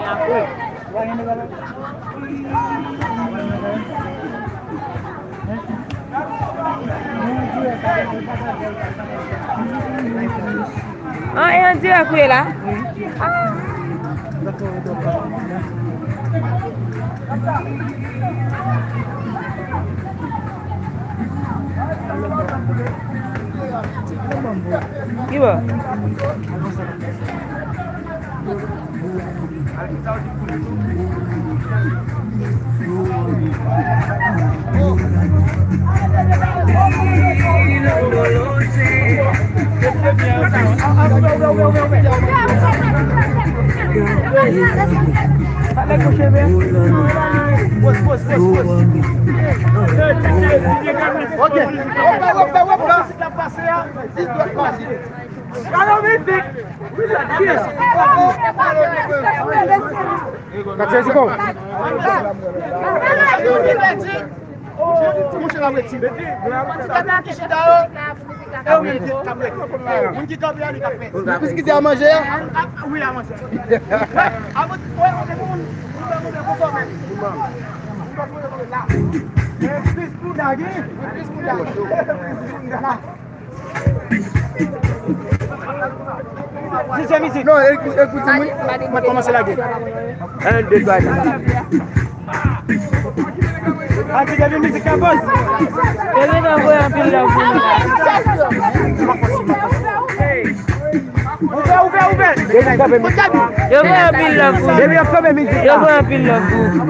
Ah, e an direk wè la? Ki bo? Qu'est-ce qu'il y a à manger? Oui, à manger. Non, écoutez-moi, on va commencer la guerre. 1, 2, 3. Ah, tu as vu musique à boss? Yo vin an voy an pil love pou nou. Ouvert. Yo voy an pil love pou nou. Yo voy an pil love pou nou.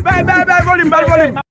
Bye, volume.